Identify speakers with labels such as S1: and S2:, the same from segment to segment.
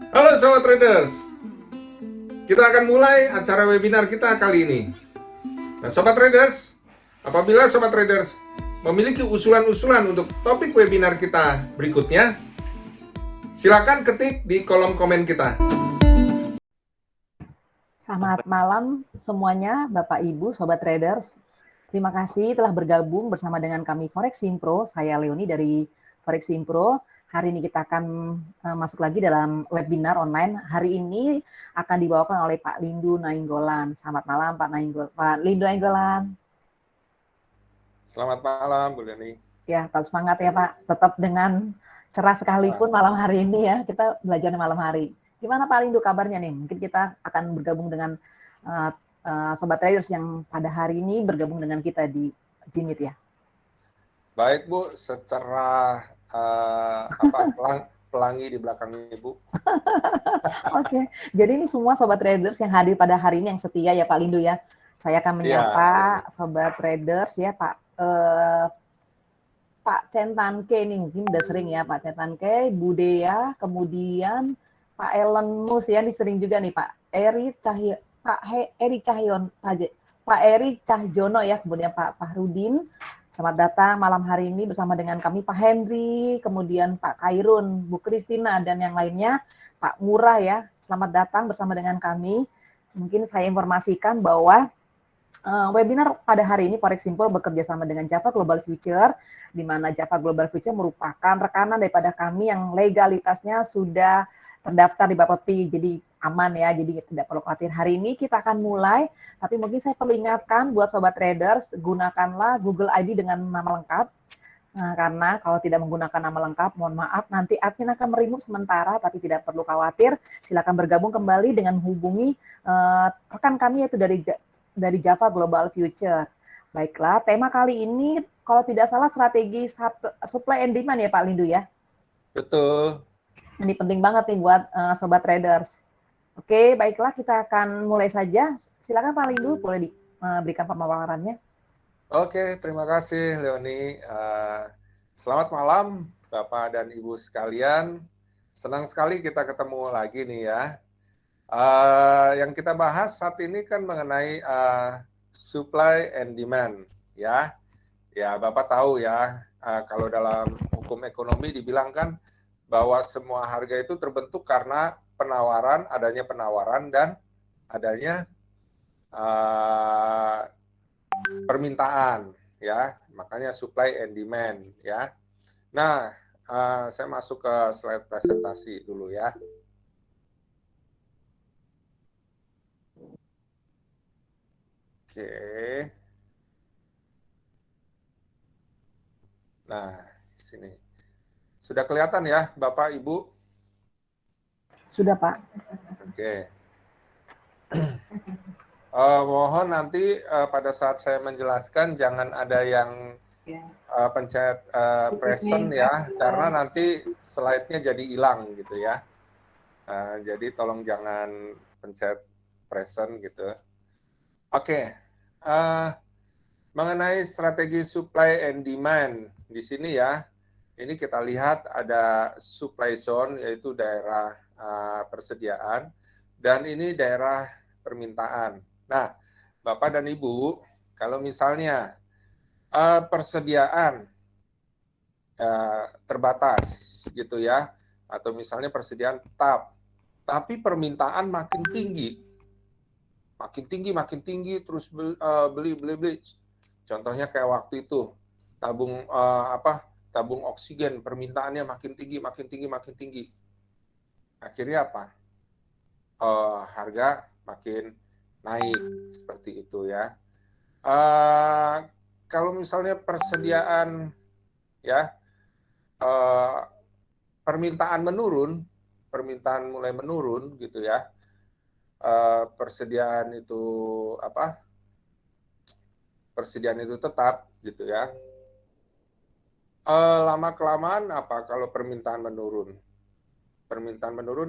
S1: Halo Sobat Traders, kita akan mulai acara webinar kita kali ini. Nah Sobat Traders, apabila Sobat Traders memiliki usulan-usulan untuk topik webinar kita berikutnya, silakan ketik di kolom komen kita.
S2: Selamat malam semuanya, Bapak Ibu, Sobat Traders. Terima kasih telah bergabung bersama dengan kami Forex Impro. Saya Leoni dari Forex Impro. Hari ini kita akan masuk lagi dalam webinar online. Hari ini akan dibawakan oleh Pak Lindu Nainggolan. Selamat malam Pak Lindu Nainggolan.
S1: Selamat malam Bu Leni.
S2: Ya, tetap semangat ya Pak. Tetap dengan cerah sekalipun malam hari ini ya. Kita belajar malam hari. Gimana Pak Lindu kabarnya nih? Mungkin kita akan bergabung dengan Sobat Traders yang pada hari ini bergabung dengan kita di Jimit ya.
S1: Baik Bu, secara pelangi di belakang Ibu.
S2: Oke, jadi ini semua Sobat Traders yang hadir pada hari ini yang setia ya Pak Lindu ya. Saya akan menyapa Sobat Traders ya Pak Centanke ini mungkin udah sering ya Pak Centanke, Bu Dea, kemudian Pak Elon Mus ya, ini sering juga nih Pak Eri Cahyono ya, kemudian Pak Fahrudin. Selamat datang malam hari ini bersama dengan kami Pak Henry, kemudian Pak Kairun, Bu Kristina dan yang lainnya, Pak Murah ya. Selamat datang bersama dengan kami. Mungkin saya informasikan bahwa webinar pada hari ini Forex Impro bekerja sama dengan Java Global Future, di mana Java Global Future merupakan rekanan daripada kami yang legalitasnya sudah terdaftar di Bapepti, jadi aman ya, jadi tidak perlu khawatir. Hari ini kita akan mulai, tapi mungkin saya perlu ingatkan buat Sobat Traders, gunakanlah Google ID dengan nama lengkap, karena kalau tidak menggunakan nama lengkap, mohon maaf, nanti admin akan meremove sementara, tapi tidak perlu khawatir, silakan bergabung kembali dengan hubungi rekan kami yaitu dari Java Global Future. Baiklah, tema kali ini kalau tidak salah strategi supply and demand ya Pak Lindu ya?
S1: Betul.
S2: Ini penting banget nih buat Sobat Traders. Oke, baiklah kita akan mulai saja. Silakan Pak Lindu, boleh diberikan pemaparannya.
S1: Oke, terima kasih Leoni. Selamat malam Bapak dan Ibu sekalian. Senang sekali kita ketemu lagi nih ya. Yang kita bahas saat ini kan mengenai supply and demand ya. Ya Bapak tahu ya, kalau dalam hukum ekonomi dibilang kan bahwa semua harga itu terbentuk karena adanya penawaran dan adanya permintaan ya, makanya supply and demand ya. Nah, saya masuk ke slide presentasi dulu ya. Oke. Nah, sini. Sudah kelihatan ya, Bapak, Ibu?
S2: Sudah, Pak.
S1: Oke. Mohon nanti pada saat saya menjelaskan jangan ada yang pencet present ya, karena nanti slide-nya jadi hilang gitu ya. Jadi tolong jangan pencet present gitu. Oke. Mengenai strategi supply and demand di sini ya, ini kita lihat ada supply zone yaitu daerah persediaan dan ini daerah permintaan. Nah, Bapak dan Ibu, kalau misalnya persediaan terbatas gitu ya, atau misalnya persediaan tetap, tapi permintaan makin tinggi, terus beli. Contohnya kayak waktu itu tabung oksigen permintaannya makin tinggi. Akhirnya apa? Harga makin naik seperti itu ya. Kalau misalnya persediaan ya permintaan mulai menurun gitu ya. Persediaan itu tetap gitu ya. Lama kelamaan kalau permintaan menurun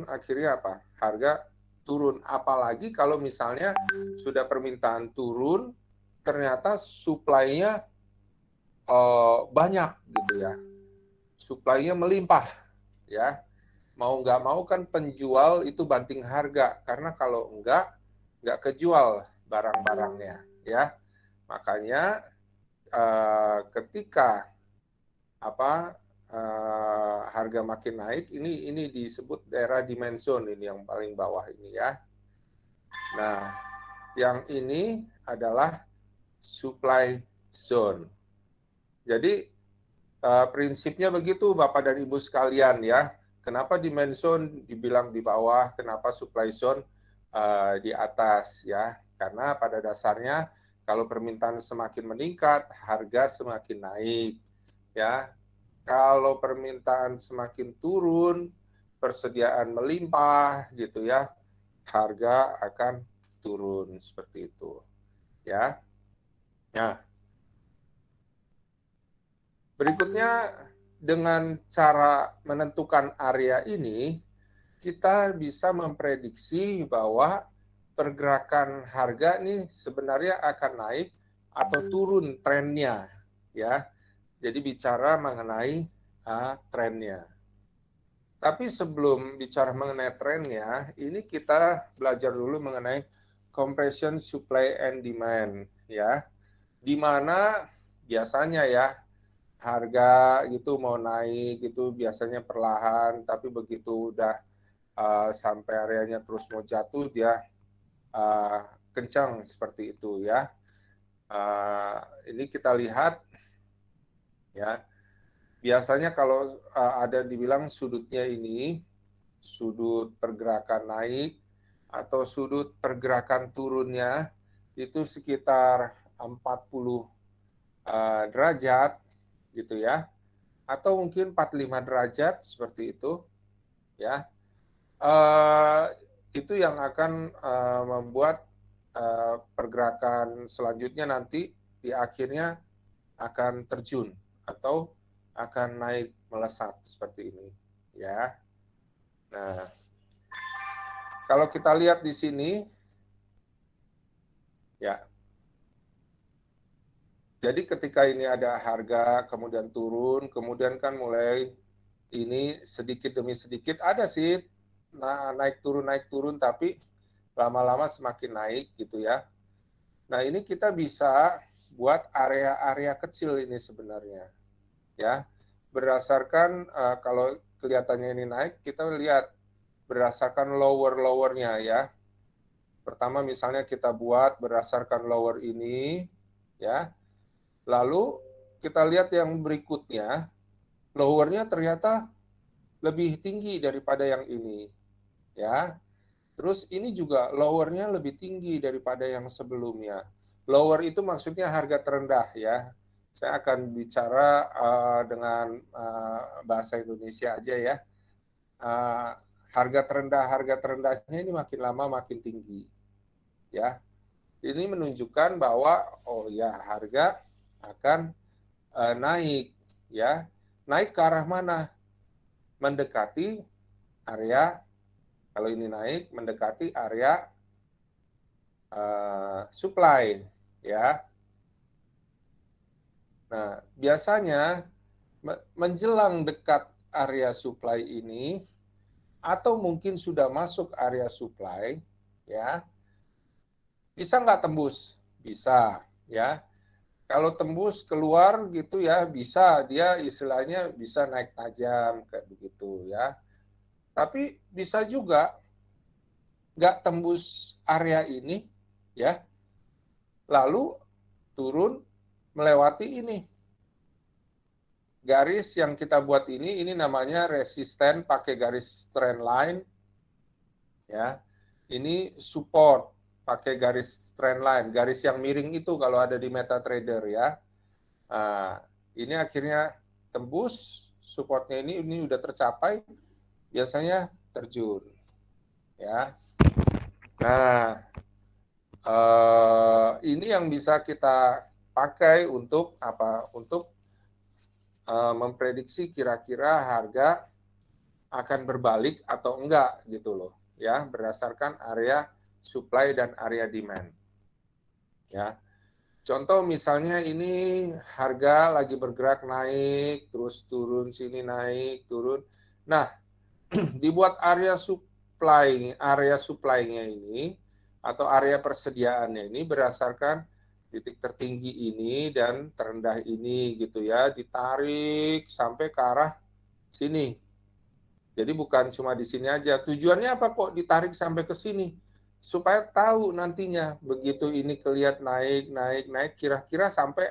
S1: akhirnya apa? Harga turun. Apalagi kalau misalnya sudah permintaan turun, ternyata supply-nya banyak gitu ya. Supply-nya melimpah ya. mau nggak mau kan penjual itu banting harga, karena kalau nggak kejual barang-barangnya, ya. Makanya ketika harga makin naik, ini disebut daerah demand zone, ini yang paling bawah ini ya. Nah, yang ini adalah supply zone. Jadi prinsipnya begitu Bapak dan Ibu sekalian ya. Kenapa demand zone dibilang di bawah, kenapa supply zone di atas ya? Karena pada dasarnya kalau permintaan semakin meningkat, harga semakin naik ya. Kalau permintaan semakin turun, persediaan melimpah gitu ya, harga akan turun seperti itu ya. Nah, berikutnya dengan cara menentukan area ini, kita bisa memprediksi bahwa pergerakan harga nih sebenarnya akan naik atau turun trennya ya. Jadi bicara mengenai trennya. Tapi sebelum bicara mengenai trennya, ini kita belajar dulu mengenai compression supply and demand ya. Di mana biasanya ya harga itu mau naik itu biasanya perlahan, tapi begitu udah sampai areanya terus mau jatuh dia kencang seperti itu ya. Ini kita lihat ya. Biasanya kalau ada dibilang sudutnya ini sudut pergerakan naik atau sudut pergerakan turunnya itu sekitar 40 derajat gitu ya, atau mungkin 45 derajat seperti itu ya. Itu yang akan membuat pergerakan selanjutnya nanti di akhirnya akan terjun atau akan naik melesat seperti ini ya. Nah, kalau kita lihat di sini ya. Jadi ketika ini ada harga kemudian turun, kemudian kan mulai ini sedikit demi sedikit ada sih naik turun tapi lama-lama semakin naik gitu ya. Nah, ini kita bisa buat area-area kecil ini sebenarnya ya. Berdasarkan kalau kelihatannya ini naik, kita lihat berdasarkan lower-lowernya ya. Pertama misalnya kita buat berdasarkan lower ini ya. Lalu kita lihat yang berikutnya, lowernya ternyata lebih tinggi daripada yang ini ya. Terus ini juga lowernya lebih tinggi daripada yang sebelumnya. Lower itu maksudnya harga terendah ya. Saya akan bicara dengan bahasa Indonesia aja ya. Harga terendahnya ini makin lama makin tinggi ya. Ini menunjukkan bahwa oh ya harga akan naik ya. Naik ke arah mana? Mendekati area, kalau ini naik mendekati area supply ya. Nah, biasanya menjelang dekat area supply ini atau mungkin sudah masuk area supply ya, bisa nggak tembus? Bisa ya. Kalau tembus keluar gitu ya, bisa dia istilahnya bisa naik tajam kayak begitu ya. Tapi bisa juga nggak tembus area ini ya, lalu turun melewati ini. Garis yang kita buat ini namanya resisten pakai garis trend line ya. Ini support pakai garis trend line, garis yang miring itu kalau ada di MetaTrader ya. Nah, ini akhirnya tembus supportnya ini udah tercapai, biasanya terjun ya. Nah, ini yang bisa kita pakai untuk apa? Untuk memprediksi kira-kira harga akan berbalik atau enggak gitu loh ya, berdasarkan area supply dan area demand ya. Contoh misalnya ini harga lagi bergerak naik terus turun sini naik turun. Nah, dibuat area supply-nya ini atau area persediaannya ini berdasarkan titik tertinggi ini dan terendah ini gitu ya, ditarik sampai ke arah sini. Jadi bukan cuma di sini aja. Tujuannya apa kok ditarik sampai ke sini? Supaya tahu nantinya begitu ini kelihatan naik, kira-kira sampai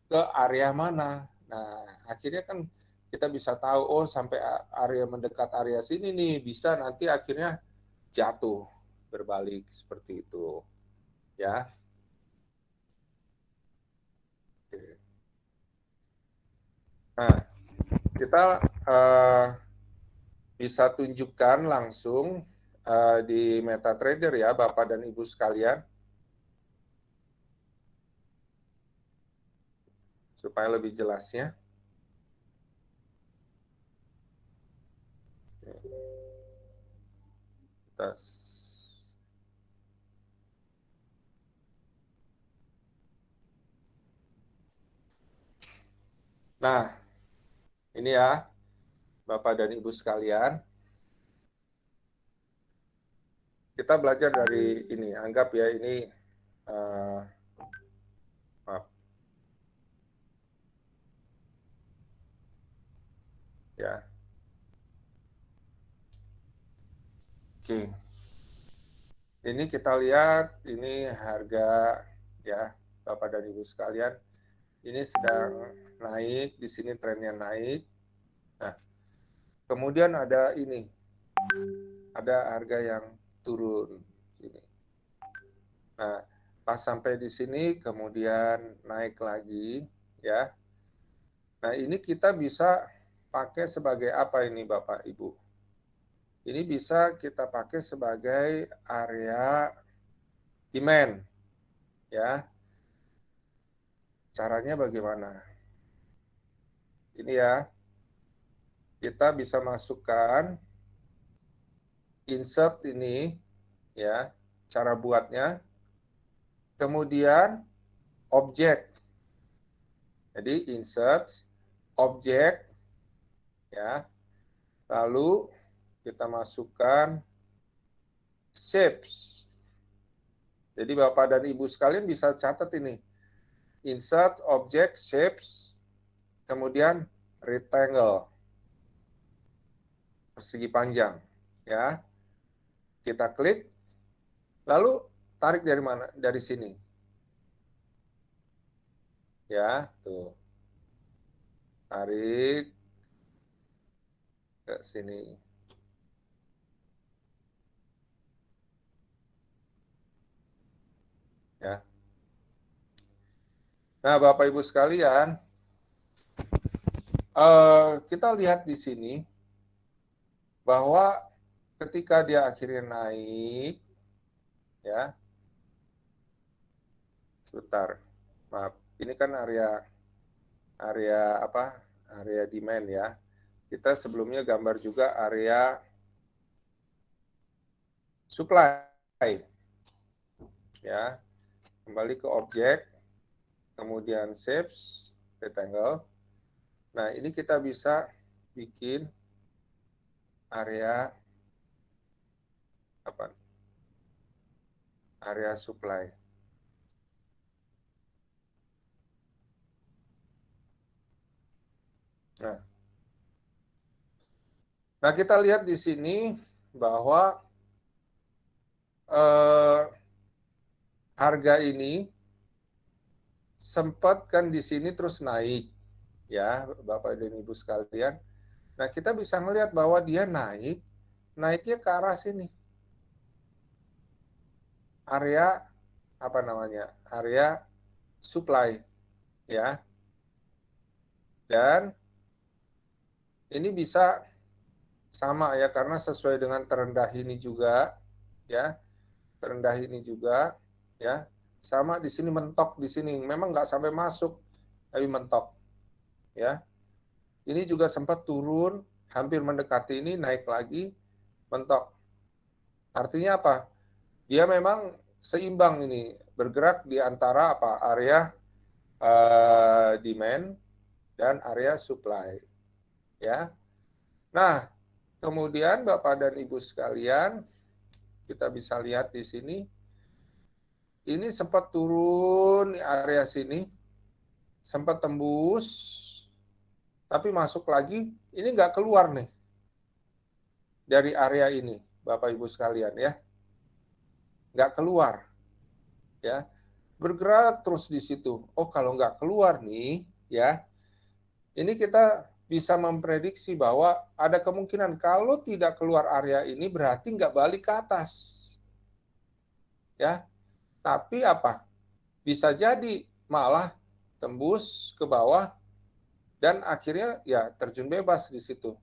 S1: ke area mana. Nah, akhirnya kan kita bisa tahu, oh sampai area mendekat area sini nih, bisa nanti akhirnya jatuh berbalik seperti itu. Ya. Nah, kita bisa tunjukkan langsung di MetaTrader ya, Bapak dan Ibu sekalian. Supaya lebih jelasnya. Nah, ini ya, Bapak dan Ibu sekalian. Kita belajar dari ini, anggap ya ini, maaf. Ya. Oke. Ini kita lihat, ini harga ya, Bapak dan Ibu sekalian. Ini sedang naik, di sini trennya naik. Nah, kemudian ada ini, ada harga yang turun. Ini. Nah, pas sampai di sini, kemudian naik lagi, ya. Nah, ini kita bisa pakai sebagai apa ini, Bapak Ibu? Ini bisa kita pakai sebagai area demand, ya. Caranya bagaimana? Ini ya, kita bisa masukkan insert ini, ya, cara buatnya. Kemudian objek. Jadi insert objek, ya. Lalu kita masukkan shapes. Jadi Bapak dan Ibu sekalian bisa catat ini. Insert object shapes, kemudian rectangle, persegi panjang, ya. Kita klik, lalu tarik dari mana? Dari sini. Ya, tuh. Tarik ke sini. Ya. Nah, Bapak Ibu sekalian, kita lihat di sini bahwa ketika dia akhirnya naik, ya, sebentar, maaf, ini kan area apa? Area demand ya. Kita sebelumnya gambar juga area supply, ya. Kembali ke objek, kemudian shapes, rectangle. Nah, ini kita bisa bikin area apa? Area supply. Nah, kita lihat di sini bahwa harga ini sempat kan di sini terus naik, ya, Bapak dan Ibu sekalian. Nah, kita bisa melihat bahwa dia naiknya ke arah sini. Area apa namanya? Area supply, ya. Dan ini bisa sama ya, karena sesuai dengan terendah ini juga, ya. Terendah ini juga, ya. Sama di sini, mentok di sini. Memang nggak sampai masuk, tapi mentok, ya. Ini juga sempat turun, hampir mendekati ini, naik lagi, mentok. Artinya apa? Dia memang seimbang ini, bergerak di antara apa? Area demand dan area supply, ya. Nah, kemudian Bapak dan Ibu sekalian, kita bisa lihat di sini, ini sempat turun di area sini, sempat tembus, tapi masuk lagi, ini nggak keluar nih dari area ini, Bapak Ibu sekalian ya, nggak keluar, ya, bergerak terus di situ. Oh, kalau nggak keluar nih, ya, ini kita bisa memprediksi bahwa ada kemungkinan kalau tidak keluar area ini berarti nggak balik ke atas, ya. Tapi apa? Bisa jadi malah tembus ke bawah dan akhirnya ya terjun bebas di situ.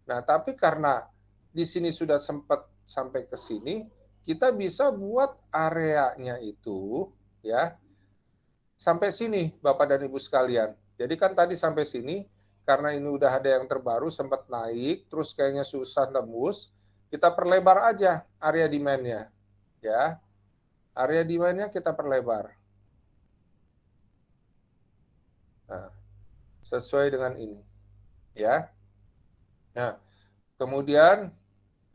S1: Nah, tapi karena di sini sudah sempat sampai ke sini, kita bisa buat areanya itu ya sampai sini Bapak dan Ibu sekalian. Jadi kan tadi sampai sini, karena ini udah ada yang terbaru sempat naik, terus kayaknya susah tembus, kita perlebar aja area demand-nya. Ya. Area demand-nya kita perlebar. Nah, sesuai dengan ini. Ya. Nah, kemudian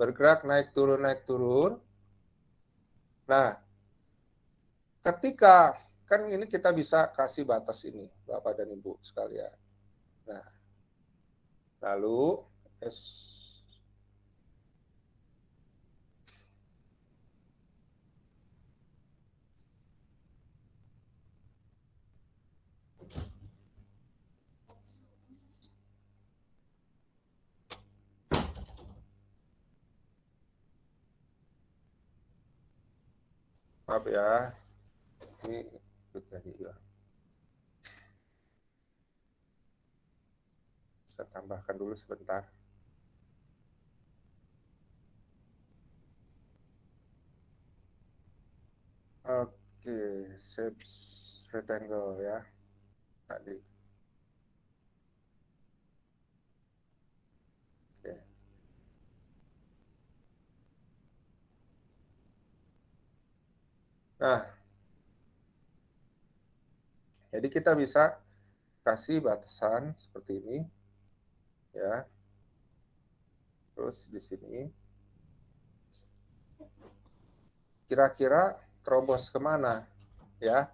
S1: bergerak naik turun. Nah, ketika kan ini kita bisa kasih batas ini Bapak dan Ibu sekalian. Nah, lalu maaf ya, ini jadi hilang. Saya tambahkan dulu sebentar. Oke, shapes rectangle ya tadi. Oke. Nah, jadi kita bisa kasih batasan seperti ini, ya. Terus di sini, kira-kira terobos kemana, ya?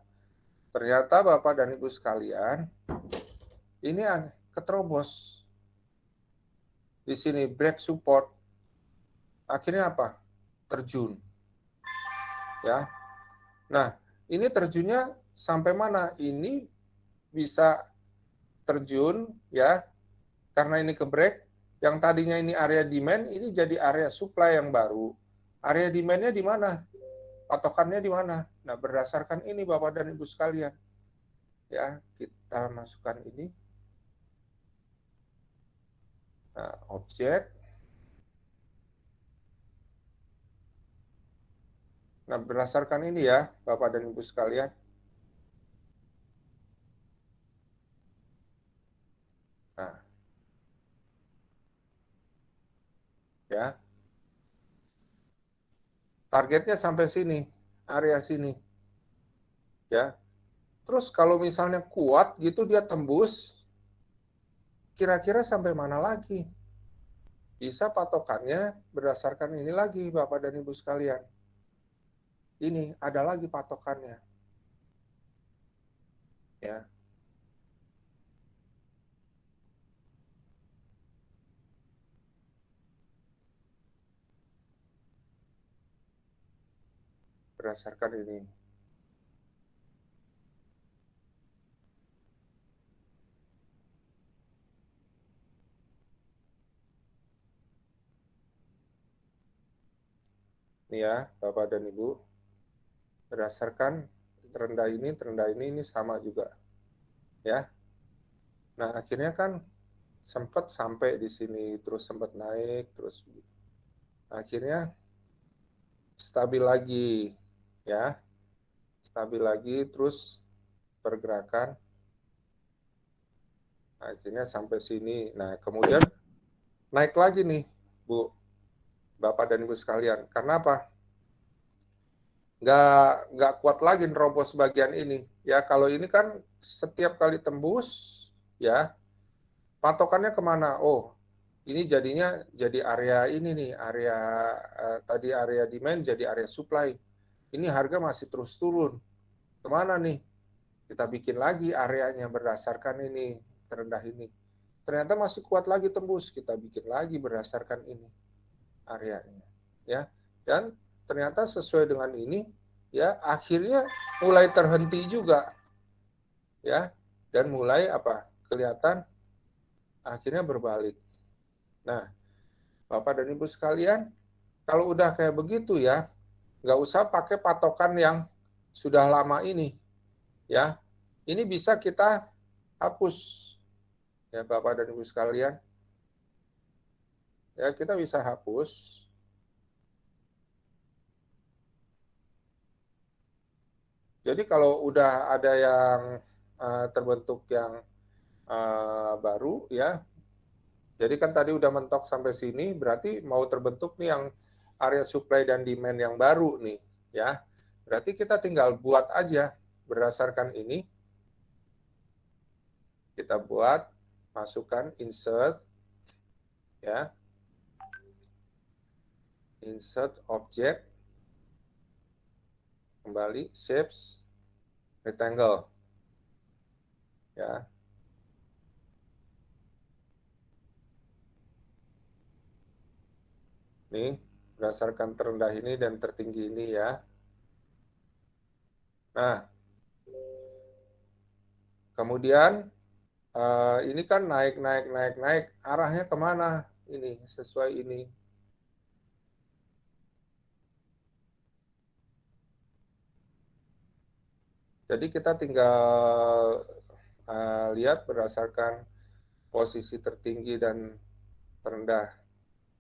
S1: Ternyata Bapak dan Ibu sekalian, ini keterobos di sini break support. Akhirnya apa? Terjun, ya. Nah, ini terjunnya sampai mana? Ini bisa terjun, ya, karena ini ke break, yang tadinya ini area demand, ini jadi area supply yang baru. Area demand-nya di mana? Patokannya di mana? Nah, berdasarkan ini Bapak dan Ibu sekalian. Ya, kita masukkan ini. Nah, objek. Nah, berdasarkan ini ya, Bapak dan Ibu sekalian. Nah, ya. Targetnya sampai sini, area sini. Ya. Terus kalau misalnya kuat gitu dia tembus, kira-kira sampai mana lagi? Bisa patokannya berdasarkan ini lagi Bapak dan Ibu sekalian. Ini ada lagi patokannya. Ya. Berdasarkan ini. Ini ya, Bapak dan Ibu. Berdasarkan terendah ini sama juga. Ya. Nah, akhirnya kan sempat sampai di sini, terus sempat naik, terus akhirnya stabil lagi, ya. Stabil lagi, terus pergerakan. Akhirnya sampai sini. Nah, kemudian naik lagi nih, Bu, Bapak dan Ibu sekalian. Karena apa? Nggak kuat lagi nerobos bagian ini. Ya, kalau ini kan setiap kali tembus, ya, patokannya kemana? Oh, ini jadinya jadi area ini nih, area tadi area demand jadi area supply. Ini harga masih terus turun. Kemana nih? Kita bikin lagi areanya berdasarkan ini, terendah ini. Ternyata masih kuat lagi tembus, kita bikin lagi berdasarkan ini areanya. Ya. Dan ternyata sesuai dengan ini, ya akhirnya mulai terhenti juga. Ya. Dan mulai apa? Kelihatan akhirnya berbalik. Nah, Bapak dan Ibu sekalian, kalau udah kayak begitu ya, nggak usah pakai patokan yang sudah lama ini. Ya, ini bisa kita hapus. Ya, Bapak dan Ibu sekalian. Ya, kita bisa hapus. Jadi kalau udah ada yang terbentuk yang baru, ya, jadi kan tadi udah mentok sampai sini, berarti mau terbentuk nih yang area supply dan demand yang baru nih, ya. Berarti kita tinggal buat aja berdasarkan ini. Kita buat, masukkan insert, ya. Insert object, kembali shapes rectangle, ya. Nih, berdasarkan terendah ini dan tertinggi ini ya. Nah, kemudian ini kan naik, arahnya kemana? Ini, sesuai ini. Jadi kita tinggal lihat berdasarkan posisi tertinggi dan terendah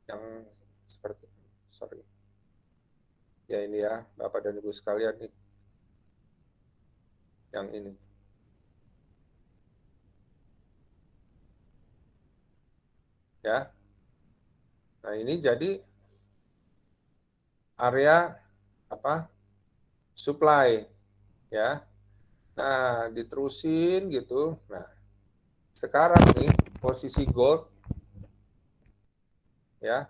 S1: yang seperti, ya ini ya, Bapak dan Ibu sekalian nih, yang ini. Ya, nah ini jadi area apa? Supply, ya. Nah, diterusin gitu. Nah, sekarang nih posisi gold, ya,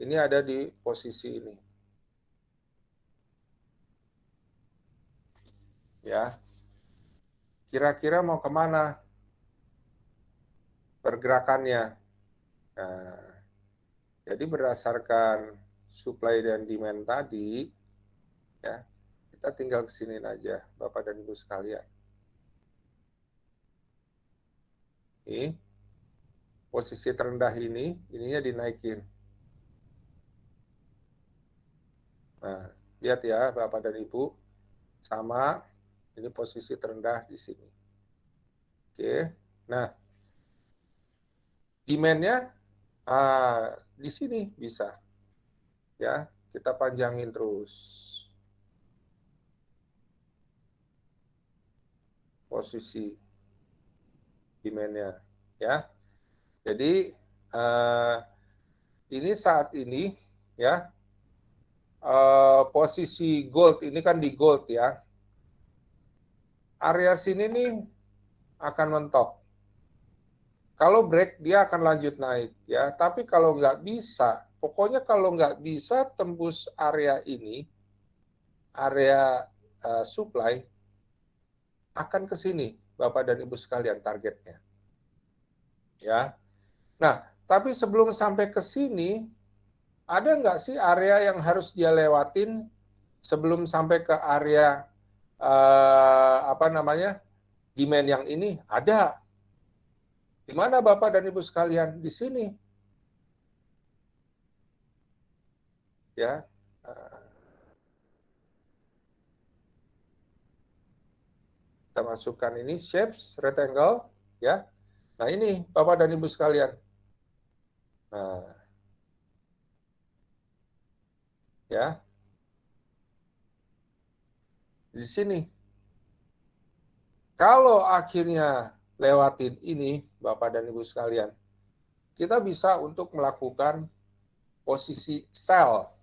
S1: ini ada di posisi ini, ya. Kira-kira mau kemana pergerakannya? Nah, jadi berdasarkan supply dan demand tadi, ya, kita tinggal kesini aja, Bapak dan Ibu sekalian. Ini posisi terendah ini, ininya dinaikin. Nah, lihat ya, Bapak dan Ibu, sama, ini posisi terendah di sini. Oke, nah, demand-nya di sini bisa, ya, kita panjangin terus posisi demand-nya, ya. Jadi ini saat ini, ya, posisi gold ini kan di gold ya, area sini nih akan mentok. Kalau break dia akan lanjut naik ya, tapi kalau nggak bisa, pokoknya kalau nggak bisa tembus area ini, area supply, akan ke sini, Bapak dan Ibu sekalian targetnya. Ya. Nah, tapi sebelum sampai ke sini, ada nggak sih area yang harus dia lewatin sebelum sampai ke area apa namanya demand yang ini? Ada. Di mana Bapak dan Ibu sekalian? Di sini. Ya. Kita masukkan ini shapes rectangle, ya. Nah, ini Bapak dan Ibu sekalian. Nah, ya. Di sini. Kalau akhirnya lewatin ini, Bapak dan Ibu sekalian, kita bisa untuk melakukan posisi sell.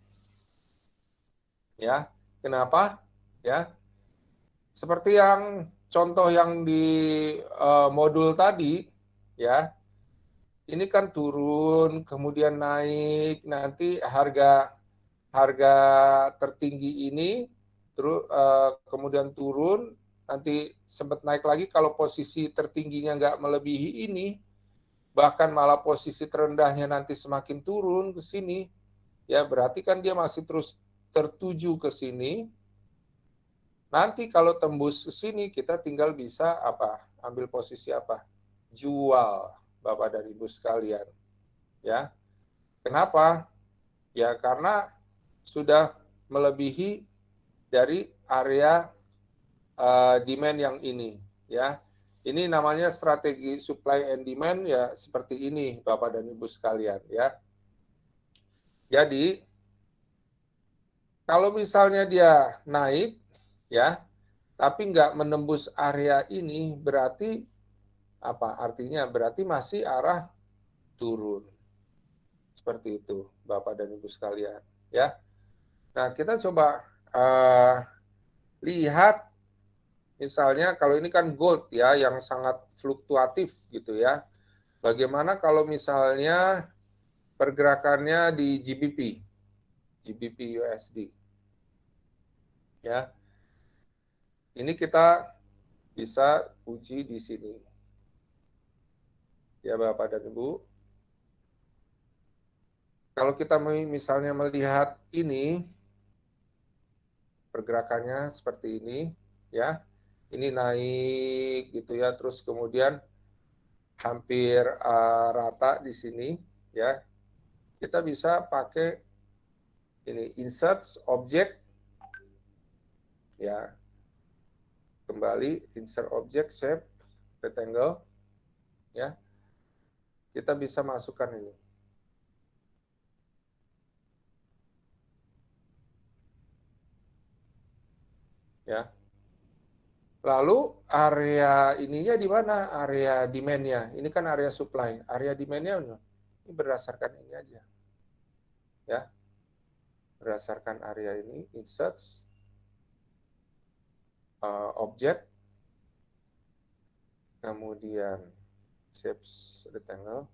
S1: Ya. Kenapa? Ya. Seperti yang contoh yang di modul tadi, ya. ini kan turun, kemudian naik, nanti harga tertinggi ini terus kemudian turun, nanti sempat naik lagi. Kalau posisi tertingginya nggak melebihi ini, bahkan malah posisi terendahnya nanti semakin turun ke sini, ya berarti kan dia masih terus tertuju ke sini. Nanti kalau tembus ke sini, kita tinggal bisa apa? Ambil posisi apa? Jual, Bapak dan Ibu sekalian. Ya, kenapa? Ya karena sudah melebihi dari area demand yang ini. Ya, ini namanya strategi supply and demand ya seperti ini, Bapak dan Ibu sekalian. Ya, jadi kalau misalnya dia naik, ya, tapi nggak menembus area ini, berarti apa? Artinya berarti masih arah turun. Seperti itu, Bapak dan Ibu sekalian. Ya, nah kita coba lihat, misalnya kalau ini kan gold ya, yang sangat fluktuatif gitu ya. Bagaimana kalau misalnya pergerakannya di GBP USD? Ya, ini kita bisa uji di sini. Ya Bapak dan Ibu. Kalau kita misalnya melihat ini, pergerakannya seperti ini, ya, ini naik gitu ya, terus kemudian hampir rata di sini, ya, kita bisa pakai ini insert object, ya, kembali insert object shape rectangle, ya, kita bisa masukkan ini. Ya. Lalu area ininya di mana? Area demand-nya. Ini kan area supply. Area demand-nya ini berdasarkan ini aja. Ya. Berdasarkan area ini, insert object, kemudian shapes rectangle,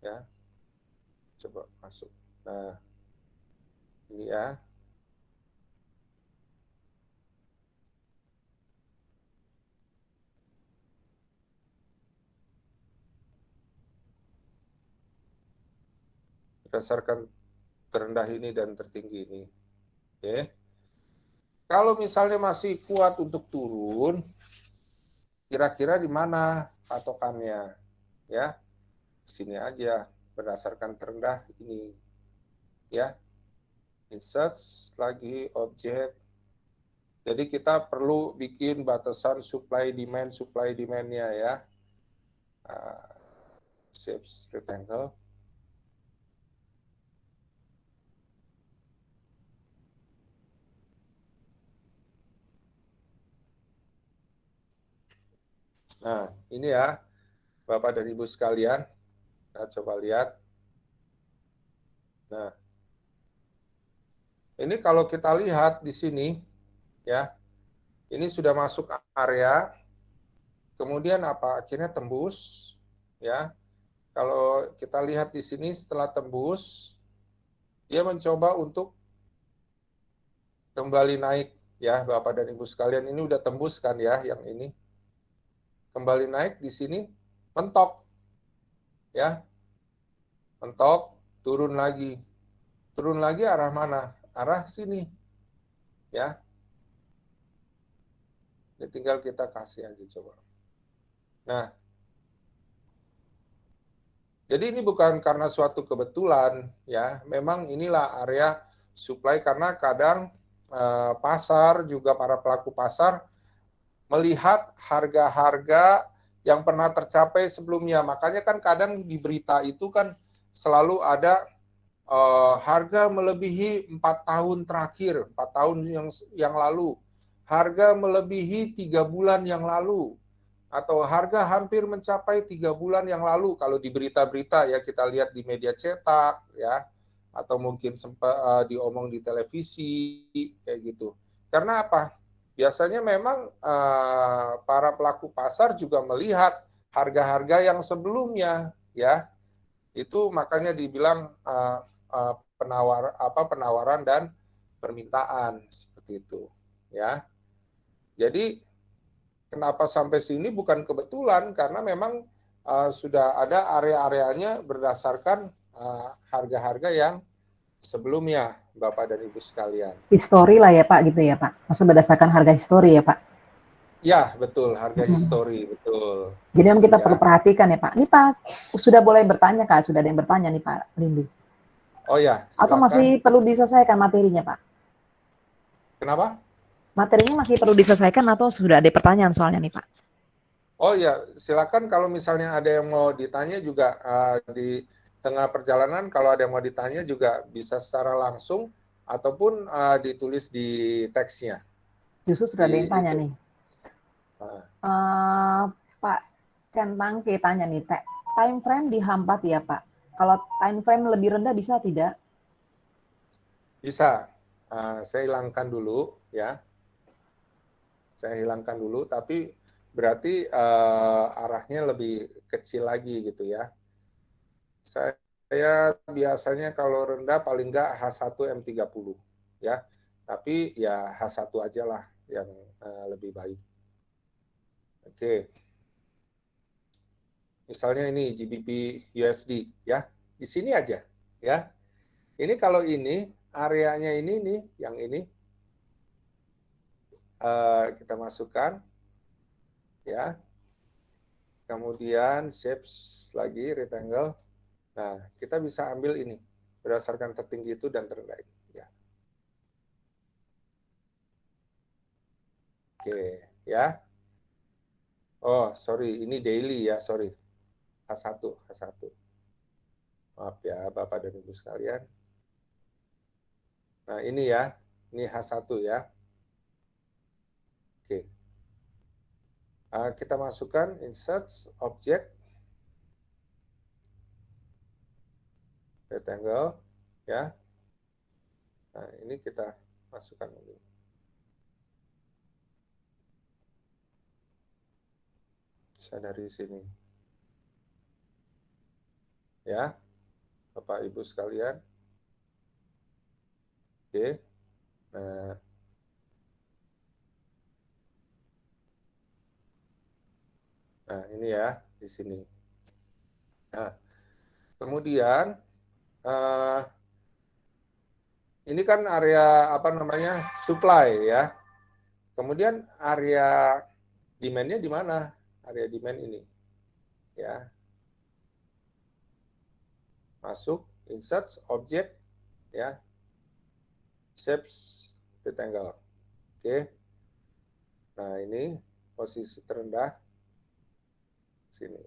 S1: ya. Coba masuk. Nah, ini ya. Berdasarkan terendah ini dan tertinggi ini. Oke. Kalau misalnya masih kuat untuk turun, kira-kira di mana patokannya? Ya, sini aja berdasarkan terendah ini. Ya, insert lagi objek. Jadi kita perlu bikin batasan supply demand-nya ya. Shapes rectangle. Nah, ini ya, Bapak dan Ibu sekalian, kita coba lihat. Nah, ini kalau kita lihat di sini, ya, ini sudah masuk area, kemudian apa? Akhirnya tembus, ya. Kalau kita lihat di sini setelah tembus, dia mencoba untuk kembali naik, ya, Bapak dan Ibu sekalian. Ini udah tembus kan ya, yang ini. Kembali naik di sini, mentok, ya, mentok, turun lagi arah mana? Arah sini, ya. Ini tinggal kita kasih aja coba. Nah, jadi ini bukan karena suatu kebetulan, ya. Memang inilah area supply karena kadang pasar juga para pelaku pasar melihat harga-harga yang pernah tercapai sebelumnya. Makanya kan kadang di berita itu kan selalu ada harga melebihi 4 tahun terakhir, 4 tahun yang lalu, harga melebihi 3 bulan yang lalu, atau harga hampir mencapai 3 bulan yang lalu. Kalau di berita-berita ya kita lihat di media cetak ya, atau mungkin sempat diomong di televisi kayak gitu. Karena apa? Biasanya memang para pelaku pasar juga melihat harga-harga yang sebelumnya ya, Itu makanya dibilang penawaran dan permintaan seperti itu, ya. Jadi kenapa sampai sini bukan kebetulan, karena memang sudah ada area-areanya berdasarkan harga-harga yang sebelumnya, Bapak dan Ibu sekalian.
S2: Histori lah ya Pak, gitu ya Pak. Maksud berdasarkan harga histori ya Pak.
S1: Ya, betul, harga histori, betul.
S2: Jadi memang kita perlu
S1: Ya.
S2: perhatikan ya Pak. Ini Pak, sudah boleh bertanya Kak? Sudah ada yang bertanya nih Pak Lindu.
S1: Oh ya,
S2: Atau
S1: silakan.
S2: masih perlu diselesaikan materinya Pak?
S1: Kenapa?
S2: Materinya masih perlu diselesaikan atau sudah ada pertanyaan soalnya nih Pak?
S1: Oh ya, silakan kalau misalnya ada yang mau ditanya juga di tengah perjalanan, kalau ada yang mau ditanya juga bisa secara langsung ataupun ditulis di teksnya
S2: Justru sudah ada
S1: di
S2: yang tanya
S1: YouTube.
S2: nih. Pak Centangke tanya nih, time frame dihambat ya Pak? Kalau time frame lebih rendah bisa tidak?
S1: Bisa. Saya hilangkan dulu ya. Saya hilangkan dulu, tapi berarti arahnya lebih kecil lagi gitu ya. Saya biasanya kalau rendah paling enggak H1 M30 ya. Tapi ya H1 aja lah yang lebih baik. Oke. Misalnya ini GBP USD ya. Di sini aja ya. Ini kalau ini areanya ini nih, yang ini kita masukkan ya. Kemudian shapes lagi rectangle. Nah, kita bisa ambil ini berdasarkan tertinggi itu dan terendah ini. Ya. Oke, ya. Oh, sorry, ini daily ya, sorry. H1, H1. Maaf ya, Bapak dan Ibu sekalian. Nah, ini ya, ini H1 ya. Oke. Kita masukkan insert object rectangle ya. Nah, ini kita masukkan lagi. Bisa dari sini. Ya. Bapak Ibu sekalian. Oke. Nah, ini ya di sini. Nah, kemudian ini kan area apa namanya supply ya. Kemudian area demand-nya di mana? Area demand ini, ya. Masuk, insert, object, ya. Shapes, rectangle. Oke. Nah, ini posisi terendah sini.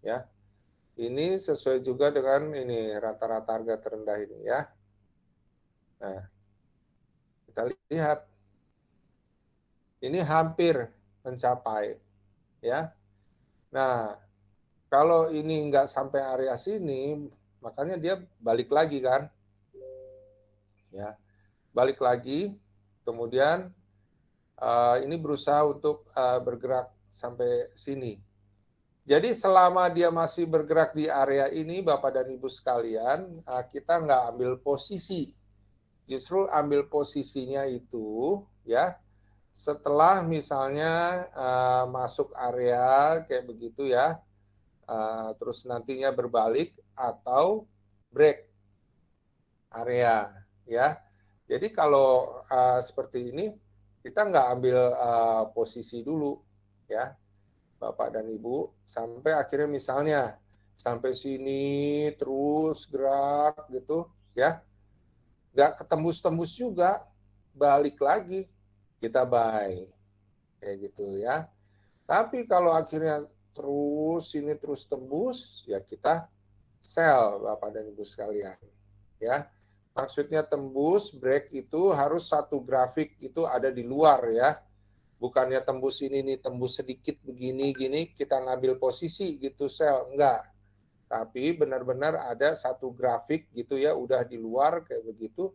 S1: Ya. Ini sesuai juga dengan ini rata-rata harga terendah ini ya. Nah, kita lihat ini hampir mencapai ya. Nah, kalau ini nggak sampai area sini, makanya dia balik lagi kan. Ya, balik lagi, kemudian ini berusaha untuk bergerak sampai sini. Jadi selama dia masih bergerak di area ini, Bapak dan Ibu sekalian, kita nggak ambil posisi. Justru ambil posisinya itu, ya, setelah misalnya masuk area kayak begitu ya, terus nantinya berbalik atau break area, ya. Jadi kalau seperti ini, kita nggak ambil posisi dulu, ya, Bapak dan Ibu, sampai akhirnya misalnya sampai sini terus gerak gitu, ya, nggak ketembus-tembus juga, balik lagi kita buy, kayak gitu ya. Tapi kalau akhirnya terus ini terus tembus, ya kita sell, Bapak dan Ibu sekalian, ya. Maksudnya tembus break itu harus satu grafik itu ada di luar ya. Bukannya tembus ini nih tembus sedikit begini gini kita ngambil posisi gitu sell, enggak. Tapi benar-benar ada satu grafik gitu ya udah di luar kayak begitu.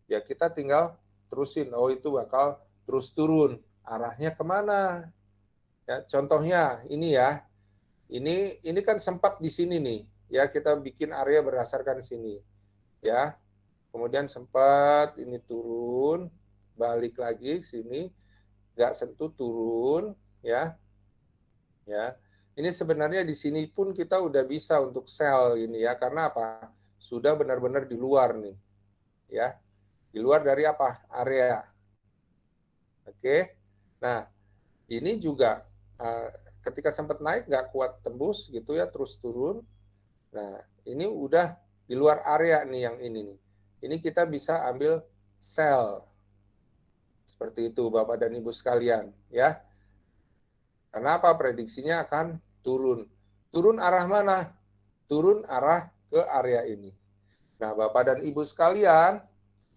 S1: Ya kita tinggal terusin, oh itu bakal terus turun arahnya kemana. Ya, contohnya ini ya, ini kan sempat di sini nih, ya kita bikin area berdasarkan sini, ya. Kemudian sempat ini turun, balik lagi sini, nggak sentuh turun, ya. Ya, ini sebenarnya di sini pun kita udah bisa untuk sell ini ya, karena apa? Sudah benar-benar di luar nih, ya, di luar dari apa? Area. Oke, nah ini juga ketika sempat naik nggak kuat tembus gitu ya, terus turun. Nah ini udah di luar area nih yang ini nih. Ini kita bisa ambil sell seperti itu Bapak dan Ibu sekalian ya. Kenapa prediksinya akan turun? Turun arah mana? Turun arah ke area ini. Nah, Bapak dan Ibu sekalian,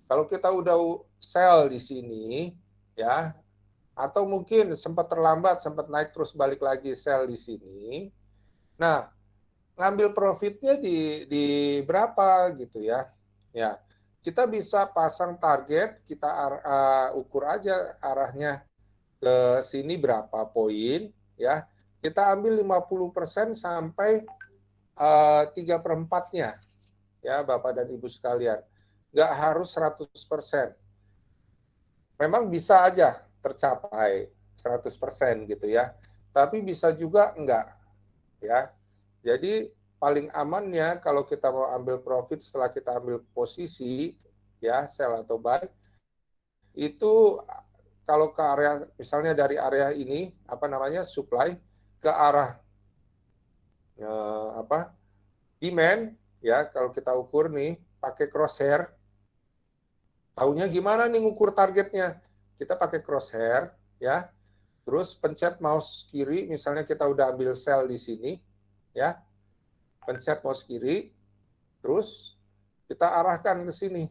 S1: kalau kita udah sell di sini, ya, atau mungkin sempat terlambat, sempat naik terus balik lagi sell di sini. Nah, ngambil profitnya di berapa gitu ya? Ya, kita bisa pasang target, kita ukur aja arahnya ke sini berapa poin, ya. Kita ambil 50% sampai 3/4-nya, ya Bapak dan Ibu sekalian. Nggak harus 100%. Memang bisa aja tercapai 100% gitu ya. Tapi bisa juga enggak, ya. Jadi paling amannya kalau kita mau ambil profit setelah kita ambil posisi, ya, sell atau buy, itu kalau ke area, misalnya dari area ini, apa namanya, supply, ke arah demand, ya, kalau kita ukur nih, pakai crosshair, tahunya gimana nih ngukur targetnya? Kita pakai crosshair, ya, terus pencet mouse kiri, misalnya kita udah ambil sell di sini, ya, pencet mouse kiri, terus kita arahkan ke sini,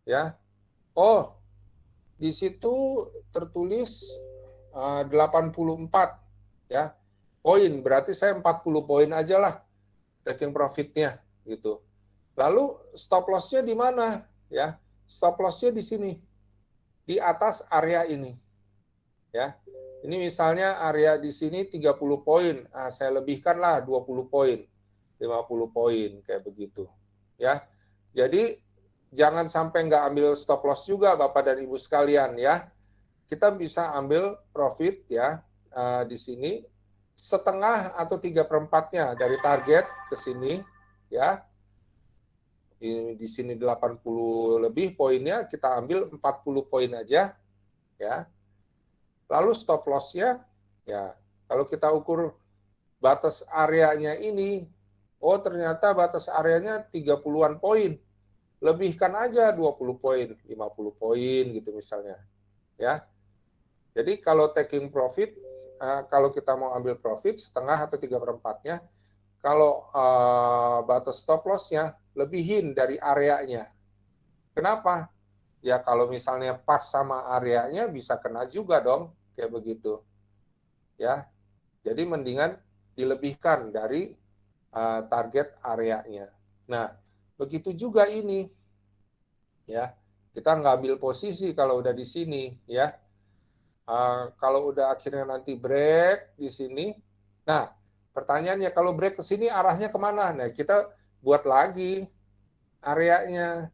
S1: ya. Oh, di situ tertulis 84, ya, poin, berarti saya 40 poin aja lah taking profitnya, gitu. Lalu stop loss-nya di mana? Ya, stop loss-nya di sini, di atas area ini. Ya, ini misalnya area di sini 30 poin, saya lebihkanlah 20 poin, 50 poin, kayak begitu. Ya, jadi jangan sampai nggak ambil stop loss juga Bapak dan Ibu sekalian ya. Kita bisa ambil profit ya di sini setengah atau 3/4-nya dari target ke sini ya. Di sini 80 lebih poinnya, kita ambil 40 poin aja ya. Lalu stop loss-nya ya, kalau kita ukur batas areanya ini, oh ternyata batas areanya 30-an poin. Lebihkan aja 20 poin, 50 poin gitu misalnya. Ya. Jadi kalau taking profit, kalau kita mau ambil profit setengah atau 3/4-nya, kalau batas stop loss-nya lebihin dari areanya. Kenapa? Ya kalau misalnya pas sama areanya bisa kena juga dong, kayak begitu. Ya. Jadi mendingan dilebihkan dari target areanya. Nah, begitu juga ini. Ya. Kita nggak ambil posisi kalau udah di sini, ya. Kalau udah akhirnya nanti break di sini, nah pertanyaannya kalau break ke sini arahnya kemana? Nah kita buat lagi areanya,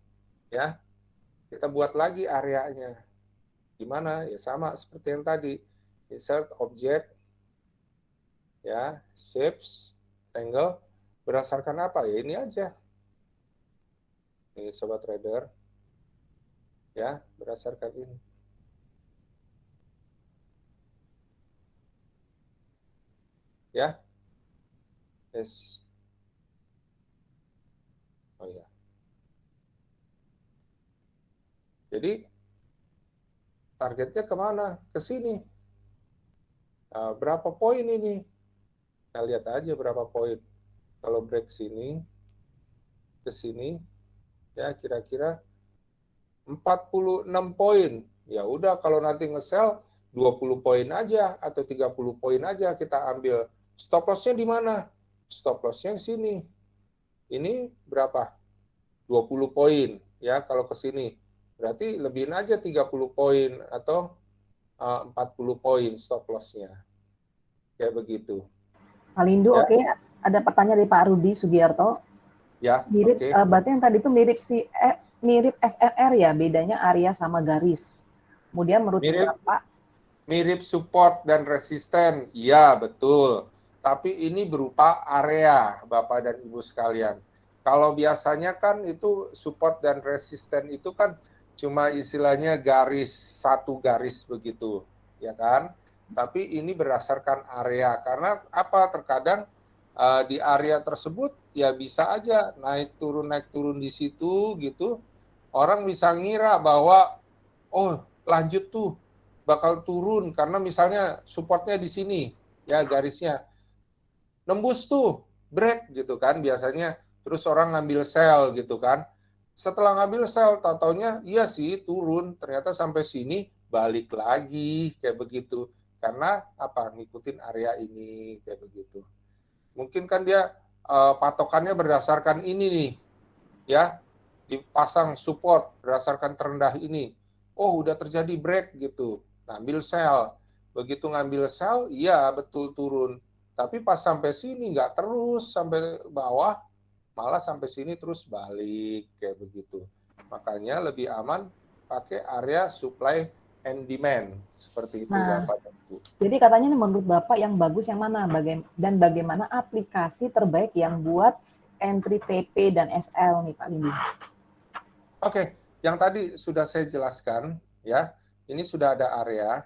S1: ya kita buat lagi areanya. Gimana? Ya sama seperti yang tadi, insert object, ya shapes, angle, berdasarkan apa ya ini aja. Ini sobat trader, ya berdasarkan ini. Ya, yes. Oh ya. Jadi targetnya kemana? Ke sini. Berapa poin ini? Kita lihat aja berapa poin. Kalau break sini, ke sini, ya kira-kira 46 poin. Ya udah kalau nanti nge-sell 20 poin aja atau 30 poin aja kita ambil. Stop loss-nya di mana? Stop loss-nya sini. Ini berapa? 20 poin ya kalau ke sini. berarti lebihin aja 30 poin atau 40 poin stop loss-nya. Kayak begitu.
S2: Pak Lindu,
S1: Ya,
S2: oke. Ada pertanyaan dari Pak Rudi Sugiarto.
S1: ya,
S2: Mirip,
S1: oke.
S2: berarti yang tadi itu mirip SNR ya, bedanya area sama garis. Kemudian menurut
S1: Mirip
S2: Bapak,
S1: mirip support dan resisten, iya betul. Tapi ini berupa area, Bapak dan Ibu sekalian. Kalau biasanya kan itu support dan resisten itu kan cuma istilahnya garis, satu garis begitu, ya kan? Tapi ini berdasarkan area, karena apa? Terkadang di area tersebut ya bisa aja naik turun di situ gitu. Orang bisa ngira bahwa oh lanjut tuh bakal turun karena misalnya supportnya di sini ya garisnya nembus tuh break gitu kan biasanya, terus orang ngambil sell gitu kan, setelah ngambil sell taunya iya sih turun, ternyata sampai sini balik lagi kayak begitu karena apa ngikutin area ini kayak begitu. Mungkin kan dia patokannya berdasarkan ini nih ya, dipasang support berdasarkan terendah ini. Oh, udah terjadi break gitu. Ngambil sell. Begitu ngambil sell, iya betul turun. Tapi pas sampai sini nggak terus sampai bawah, malah sampai sini terus balik kayak begitu. Makanya lebih aman pakai area supply and demand seperti itu
S2: nah,
S1: Bapak dan Ibu.
S2: jadi katanya menurut Bapak yang bagus yang mana? Dan bagaimana aplikasi terbaik yang buat entry TP dan SL nih Pak Lindu?
S1: Oke, yang tadi sudah saya jelaskan ya. Ini sudah ada area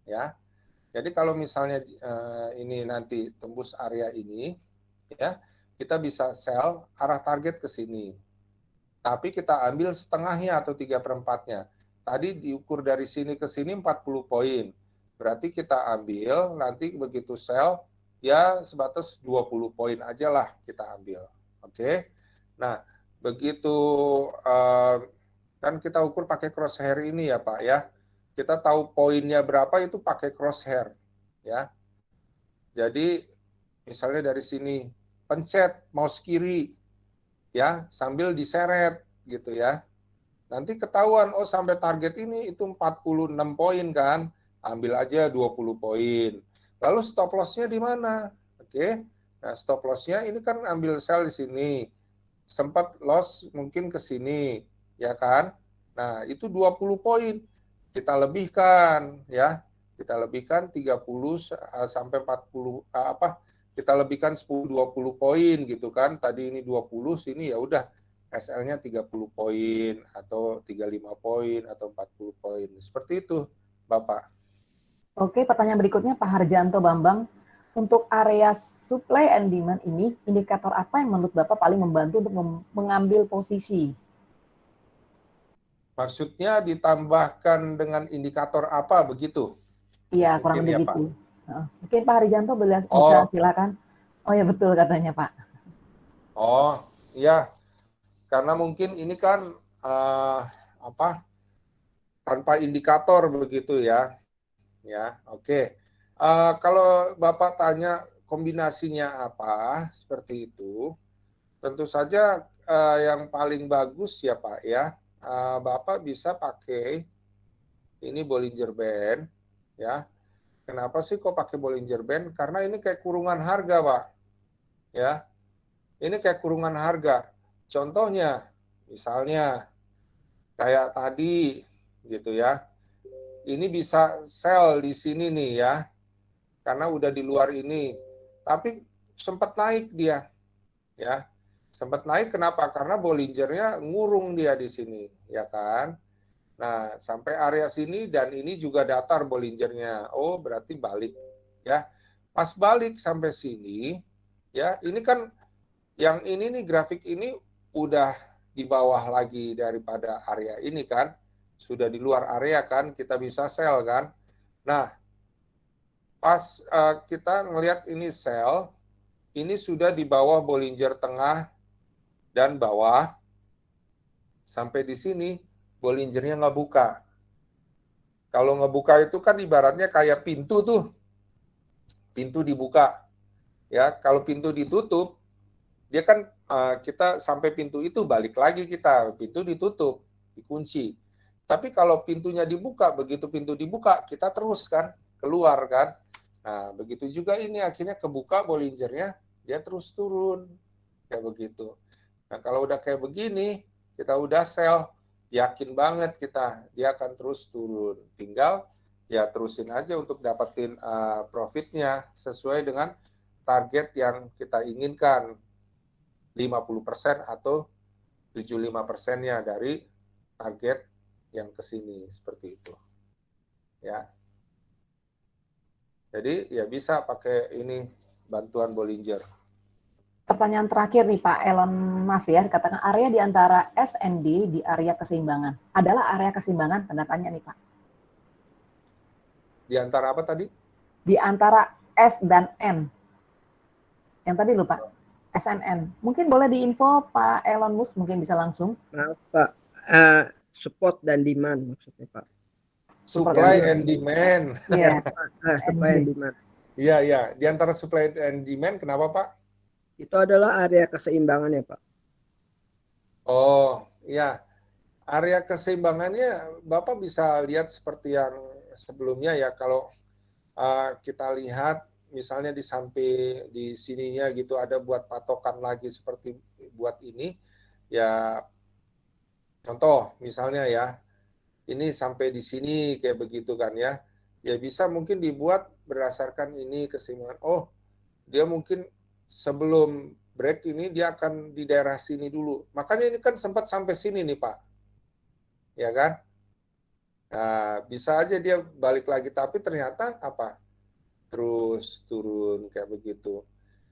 S1: ya. Jadi kalau misalnya ini nanti tembus area ini, ya kita bisa sell arah target ke sini. Tapi kita ambil setengahnya atau 3/4-nya. Tadi diukur dari sini ke sini 40 poin. Berarti kita ambil nanti begitu sell ya sebatas 20 poin aja lah kita ambil. Oke. Nah, begitu kan kita ukur pakai crosshair ini ya Pak ya. Kita tahu poinnya berapa itu pakai crosshair ya. Jadi misalnya dari sini pencet mouse kiri ya sambil diseret gitu ya. Nanti ketahuan oh sampai target ini itu 46 poin kan. Ambil aja 20 poin. Lalu stop loss-nya di mana? Oke. Nah, stop loss-nya ini kan ambil sell di sini. Sempat loss mungkin ke sini, ya kan? Nah, itu 20 poin. Kita lebihkan ya. Kita lebihkan 30 sampai 40 apa? Kita lebihkan 10 20 poin gitu kan. Tadi ini 20, sini ya udah SL-nya 30 poin atau 35 poin atau 40 poin. Seperti itu, Bapak.
S2: Oke, pertanyaan berikutnya Pak Harjanto Bambang. Untuk area supply and demand ini, indikator apa yang menurut Bapak paling membantu untuk mengambil posisi?
S1: Maksudnya ditambahkan dengan indikator apa begitu?
S2: Iya, kurang
S1: Mungkin
S2: lebih
S1: ya, Pak.
S2: gitu. Mungkin Pak Harjanto bisa
S1: Oh,
S2: silakan. Oh ya betul katanya Pak.
S1: oh, iya. Karena mungkin ini kan apa? Tanpa indikator begitu ya. Ya, oke. Kalau Bapak tanya kombinasinya apa, seperti itu, tentu saja yang paling bagus ya Pak ya, Bapak bisa pakai ini Bollinger Band ya. Kenapa sih kok pakai Bollinger Band? Karena ini kayak kurungan harga Pak. Ya, ini kayak kurungan harga. Contohnya, misalnya kayak tadi gitu ya. Ini bisa sell di sini nih ya, karena udah di luar ini. Tapi sempat naik dia, ya. Sempat naik kenapa? Karena Bollingernya ngurung dia di sini, ya kan? Nah, sampai area sini dan ini juga datar Bollingernya. Oh, berarti balik, ya. Pas balik sampai sini, ya, ini kan yang ini nih grafik ini udah di bawah lagi daripada area ini kan. Sudah di luar area kan, kita bisa sell kan. Nah, pas kita ngelihat ini sell, ini sudah di bawah Bollinger tengah dan bawah. Sampai di sini Bollingernya nggak buka. Kalau ngebuka itu kan ibaratnya kayak pintu tuh. Pintu dibuka. Ya, kalau pintu ditutup, dia kan kita sampai pintu itu balik lagi kita. Pintu ditutup, dikunci. Tapi kalau pintunya dibuka, begitu pintu dibuka, kita terus kan keluar kan. Nah, begitu juga ini akhirnya kebuka Bollingernya, dia terus turun kayak begitu. Nah, kalau udah kayak begini, kita udah sell, yakin banget kita dia akan terus turun. Tinggal ya terusin aja untuk dapetin profitnya sesuai dengan target yang kita inginkan, 50% atau 75%-nya dari target yang ke sini seperti itu. Ya. Jadi ya bisa pakai ini bantuan Bollinger.
S2: Pertanyaan terakhir nih Pak Elon Mas ya, katakan area di antara S and D di area keseimbangan. Adalah area keseimbangan, tanda tanya nih Pak.
S1: Di antara apa tadi?
S2: Di antara S dan N. Yang tadi lupa. SNN. Mungkin boleh diinfo Pak Elon Musk, mungkin bisa langsung.
S3: Maaf Pak, support dan demand maksudnya Pak.
S1: Supply and demand.
S2: Iya.
S3: Supply and demand.
S1: Iya, iya. Di antara supply and demand, kenapa Pak?
S3: Itu adalah area keseimbangan ya Pak.
S1: Oh, iya. Area keseimbangannya Bapak bisa lihat seperti yang sebelumnya ya. Kalau kita lihat misalnya di samping di sininya gitu ada buat patokan lagi seperti buat ini ya, contoh misalnya ya ini sampai di sini kayak begitu kan ya bisa mungkin dibuat berdasarkan ini keseimbangan. Oh, dia mungkin sebelum break ini dia akan di daerah sini dulu, makanya ini kan sempat sampai sini nih Pak, ya kan. Nah, bisa aja dia balik lagi tapi ternyata apa, terus turun kayak begitu.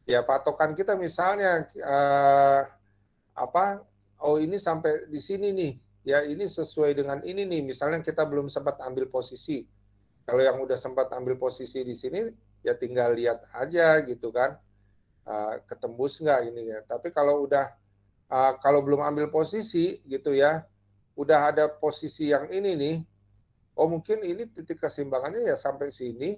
S1: Ya patokan kita misalnya apa? Oh ini sampai di sini nih. Ya ini sesuai dengan ini nih. Misalnya kita belum sempat ambil posisi. Kalau yang udah sempat ambil posisi di sini, ya tinggal lihat aja gitu kan. Ketembus nggak ini ya. Tapi kalau udah kalau belum ambil posisi gitu ya, udah ada posisi yang ini nih. Oh mungkin ini titik keseimbangannya ya sampai sini.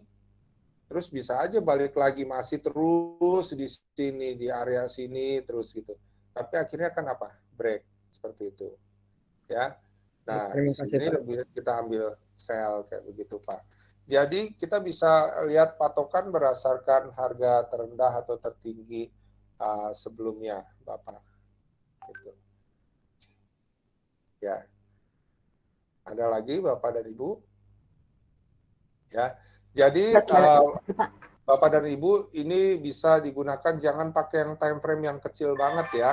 S1: Terus bisa aja balik lagi masih terus di sini di area sini terus gitu. Tapi akhirnya kan apa? Break seperti itu. Ya. Nah, di sini lebih kita ambil sell kayak begitu, Pak. Jadi kita bisa lihat patokan berdasarkan harga terendah atau tertinggi sebelumnya, Bapak. Gitu. Ya. Ada lagi Bapak dan Ibu? Ya. Jadi Bapak dan Ibu ini bisa digunakan, jangan pakai yang time frame yang kecil banget ya.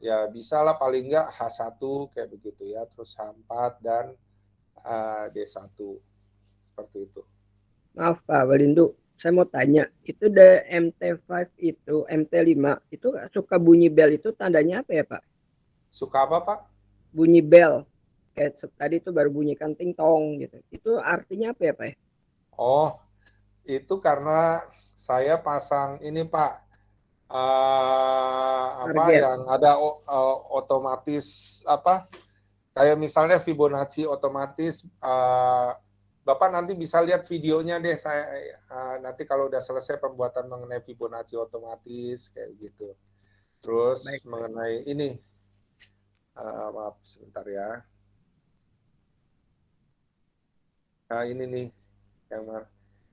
S1: Ya bisa lah paling enggak H1 kayak begitu ya, terus H4 dan D1 seperti itu.
S3: Maaf Pak Walindo, saya mau tanya, itu the MT5 itu, MT5 itu suka bunyi bel itu tandanya apa ya Pak?
S1: Suka apa Pak?
S3: Bunyi bel. Kayak tadi itu baru bunyikan ting tong gitu. Itu artinya apa ya Pak?
S1: Oh, itu karena saya pasang ini Pak, apa yang ada otomatis apa? Kayak misalnya Fibonacci otomatis. Bapak nanti bisa lihat videonya deh. Saya nanti kalau udah selesai pembuatan mengenai Fibonacci otomatis kayak gitu. Terus mengenai ini, maaf sebentar ya. Nah ini nih yang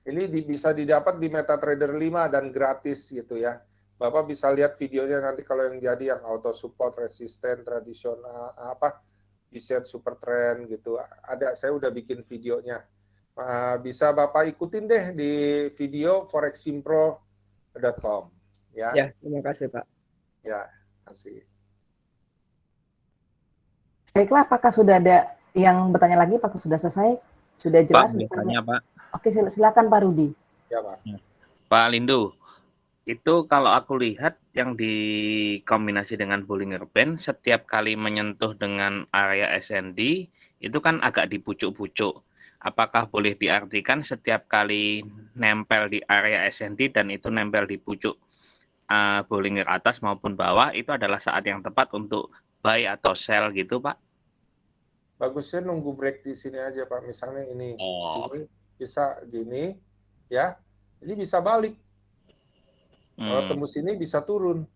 S1: ini bisa didapat di MetaTrader 5 dan gratis gitu ya. Bapak bisa lihat videonya nanti kalau yang jadi yang auto support, resisten, tradisional, apa reset super trend gitu. Ada, saya udah bikin videonya. Bisa Bapak ikutin deh di video foreximpro.com ya.
S3: Ya, terima kasih Pak.
S1: Ya, kasih.
S2: Baiklah, apakah sudah ada yang bertanya lagi? Apakah sudah selesai? Sudah jelas?
S4: Pak, bertanya Pak.
S2: Oke, silakan Pak Rudi.
S1: Ya Pak.
S4: Pak Lindo, itu kalau aku lihat yang dikombinasi dengan Bollinger Band, setiap kali menyentuh dengan area SND, itu kan agak di pucuk-pucuk. Apakah boleh diartikan setiap kali nempel di area SND dan itu nempel di pucuk Bollinger atas maupun bawah, itu adalah saat yang tepat untuk buy atau sell gitu Pak?
S1: Bagusnya nunggu break di sini aja Pak. Misalnya ini, sini bisa gini, ya. Ini bisa balik. Kalau tembus ini bisa turun.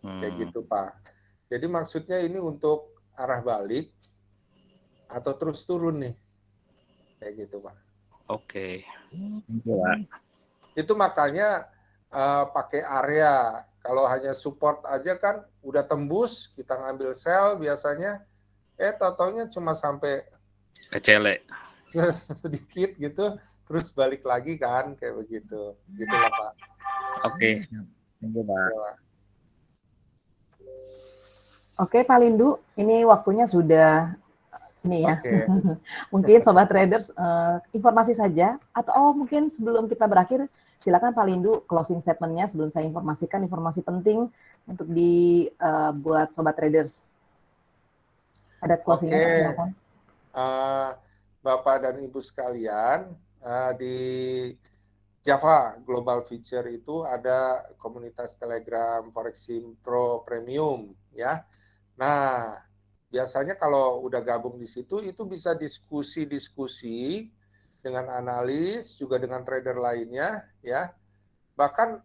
S1: Kayak gitu Pak. Jadi maksudnya ini untuk arah balik atau terus turun nih. Kayak gitu, Pak.
S4: Oke. Pak.
S1: Itu makanya pakai area. Kalau hanya support aja kan udah tembus, kita ngambil sell biasanya, taunya cuma sampai
S4: Kecelek.
S1: sedikit gitu, terus balik lagi kan, kayak begitu. Gitu lah, Pak.
S4: Oke. Thank you, Pak.
S1: Ya, Pak.
S2: Oke, Pak Lindu, ini waktunya sudah ini ya.
S1: Oke.
S2: Mungkin Sobat Traders informasi saja, atau mungkin sebelum kita berakhir, silakan Pak Lindu closing statement-nya sebelum saya informasikan informasi penting untuk buat Sobat Traders. Ada closing-nya, Pak, silakan.
S1: Bapak dan Ibu sekalian, di Java Global Feature itu ada komunitas Telegram Foreximpro Pro Premium ya. Nah, biasanya kalau udah gabung di situ itu bisa diskusi-diskusi dengan analis, juga dengan trader lainnya ya. Bahkan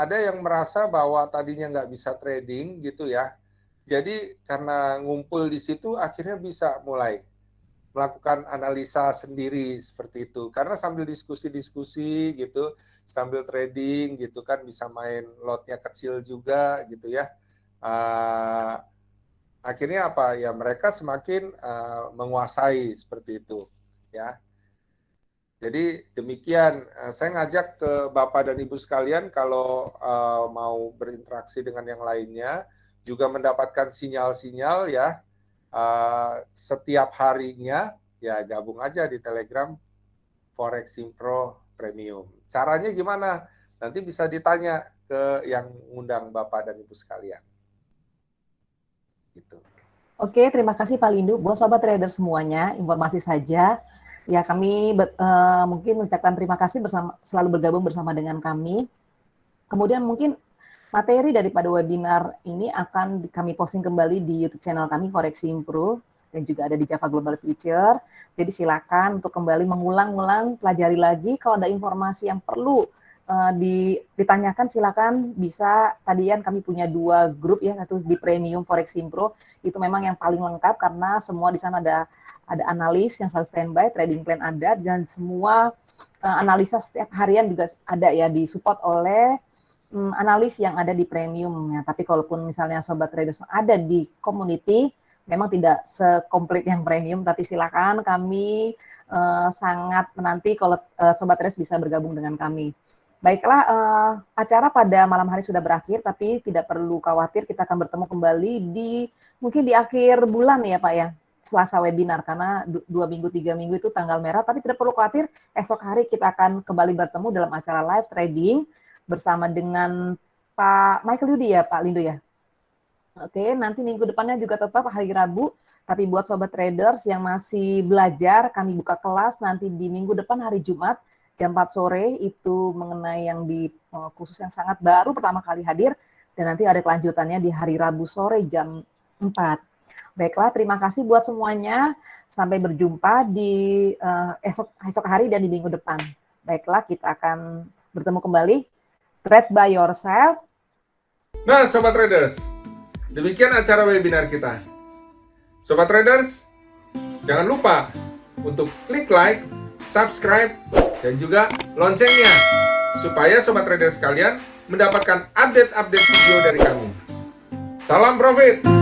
S1: ada yang merasa bahwa tadinya nggak bisa trading gitu ya. Jadi karena ngumpul di situ akhirnya bisa mulai melakukan analisa sendiri seperti itu. Karena sambil diskusi-diskusi gitu, sambil trading gitu kan, bisa main lotnya kecil juga gitu ya. Akhirnya apa ya, mereka semakin menguasai seperti itu ya. Jadi demikian, saya ngajak ke Bapak dan Ibu sekalian kalau mau berinteraksi dengan yang lainnya, juga mendapatkan sinyal-sinyal ya, setiap harinya, ya gabung aja di Telegram Foreximpro Premium. Caranya gimana? Nanti bisa ditanya ke yang ngundang Bapak dan Ibu sekalian. Gitu.
S2: Oke, terima kasih Pak Lindu. Buat Sobat Trader semuanya, informasi saja. Ya, kami mungkin mengucapkan terima kasih selalu bergabung bersama dengan kami. Kemudian mungkin materi daripada webinar ini akan kami posting kembali di YouTube channel kami Foreximpro dan juga ada di Java Global Future. Jadi silakan untuk kembali mengulang-ulang, pelajari lagi. Kalau ada informasi yang perlu ditanyakan, silakan bisa. Tadian kami punya 2 grup ya, satu di Premium Foreximpro, itu memang yang paling lengkap karena semua di sana ada analis yang selalu standby, trading plan ada, dan semua analisa setiap harian juga ada ya, disupport oleh analis yang ada di premium ya. Tapi kalaupun misalnya Sobat Traders ada di community, memang tidak sekomplit yang premium, tapi silakan, kami sangat menanti kalau Sobat Traders bisa bergabung dengan kami. Baiklah, acara pada malam hari sudah berakhir, tapi tidak perlu khawatir, kita akan bertemu kembali mungkin di akhir bulan ya Pak ya, Selasa webinar, karena 2 minggu, 3 minggu itu tanggal merah, tapi tidak perlu khawatir, esok hari kita akan kembali bertemu dalam acara live trading, bersama dengan Pak Michael Yudi ya, Pak Lindu ya. Oke, nanti minggu depannya juga tetap hari Rabu, tapi buat Sobat Traders yang masih belajar, kami buka kelas nanti di minggu depan hari Jumat, jam 4 sore, itu mengenai yang khusus yang sangat baru, pertama kali hadir, dan nanti ada kelanjutannya di hari Rabu sore jam 4. Baiklah, terima kasih buat semuanya, sampai berjumpa di esok hari dan di minggu depan. Baiklah, kita akan bertemu kembali. Trade by yourself.
S1: Nah, Sobat Traders, demikian acara webinar kita. Sobat Traders, jangan lupa untuk klik like, subscribe, dan juga loncengnya, supaya Sobat Traders sekalian mendapatkan update-update video dari kami. Salam profit!